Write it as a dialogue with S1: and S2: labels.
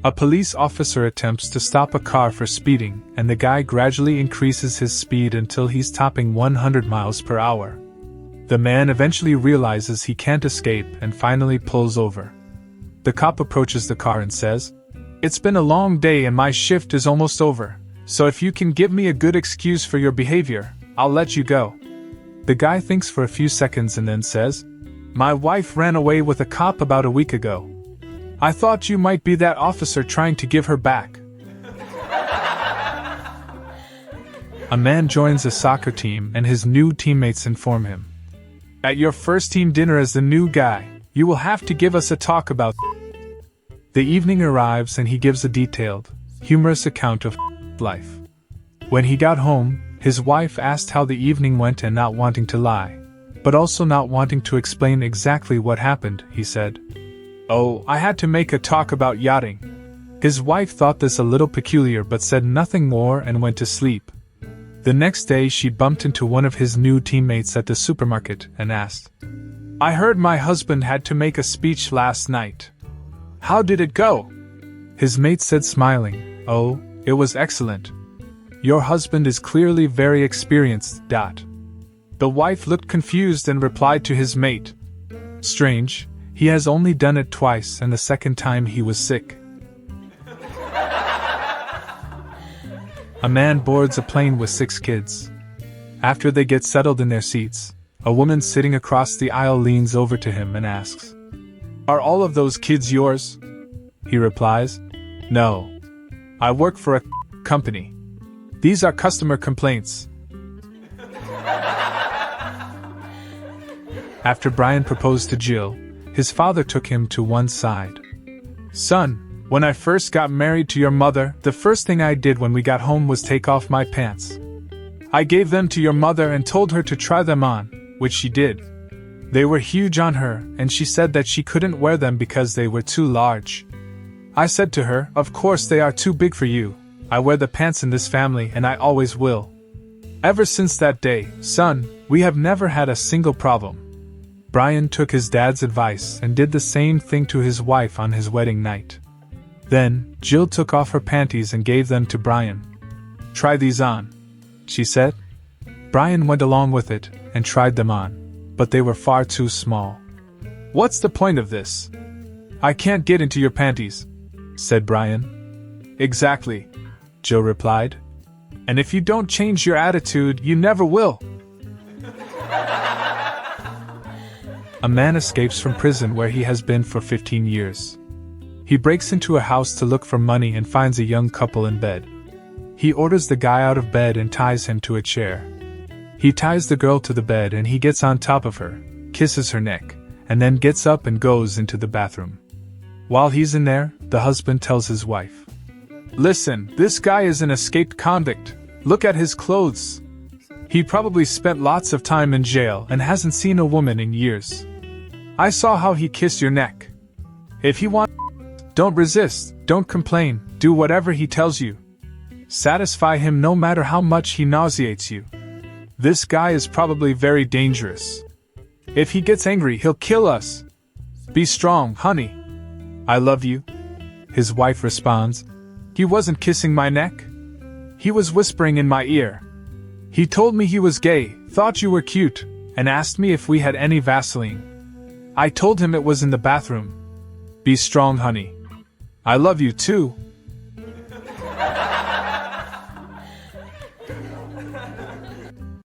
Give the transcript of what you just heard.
S1: A police officer attempts to stop a car for speeding, and the guy gradually increases his speed until he's topping 100 miles per hour. The man eventually realizes he can't escape and finally pulls over. The cop approaches the car and says, "It's been a long day and my shift is almost over, so if you can give me a good excuse for your behavior, I'll let you go." The guy thinks for a few seconds and then says, "My wife ran away with a cop about a week ago. I thought you might be that officer trying to give her back." A man joins a soccer team and his new teammates inform him, "At your first team dinner as the new guy, you will have to give us a talk about." The evening arrives and he gives a detailed, humorous account of life. When he got home, his wife asked how the evening went and not wanting to lie, but also not wanting to explain exactly what happened, he said, "Oh, I had to make a talk about yachting." His wife thought this a little peculiar but said nothing more and went to sleep. The next day she bumped into one of his new teammates at the supermarket and asked, "I heard my husband had to make a speech last night. How did it go?" His mate said smiling, "Oh, it was excellent. Your husband is clearly very experienced. The wife looked confused and replied to his mate, "Strange, he has only done it twice and the second time he was sick." A man boards a plane with 6 kids. After they get settled in their seats, a woman sitting across the aisle leans over to him and asks, "Are all of those kids yours?" He replies, "No. I work for a company. These are customer complaints." After Brian proposed to Jill, his father took him to one side. "Son, when I first got married to your mother, the first thing I did when we got home was take off my pants. I gave them to your mother and told her to try them on, which she did. They were huge on her, and she said that she couldn't wear them because they were too large. I said to her, 'Of course they are too big for you. I wear the pants in this family and I always will.' Ever since that day, son, we have never had a single problem." Brian took his dad's advice and did the same thing to his wife on his wedding night. Then, Jill took off her panties and gave them to Brian. "Try these on," she said. Brian went along with it and tried them on, but they were far too small. "What's the point of this? I can't get into your panties," said Brian. "Exactly," Jill replied. "And if you don't change your attitude, you never will." A man escapes from prison where he has been for 15 years. He breaks into a house to look for money and finds a young couple in bed. He orders the guy out of bed and ties him to a chair. He ties the girl to the bed and he gets on top of her, kisses her neck, and then gets up and goes into the bathroom. While he's in there, the husband tells his wife, "Listen, this guy is an escaped convict. Look at his clothes. He probably spent lots of time in jail and hasn't seen a woman in years. I saw how he kissed your neck. If he wants, don't resist, don't complain, do whatever he tells you. Satisfy him no matter how much he nauseates you. This guy is probably very dangerous. If he gets angry, he'll kill us. Be strong, honey. I love you." His wife responds, "He wasn't kissing my neck. He was whispering in my ear. He told me he was gay, thought you were cute, and asked me if we had any Vaseline. I told him it was in the bathroom. Be strong, honey. I love you too."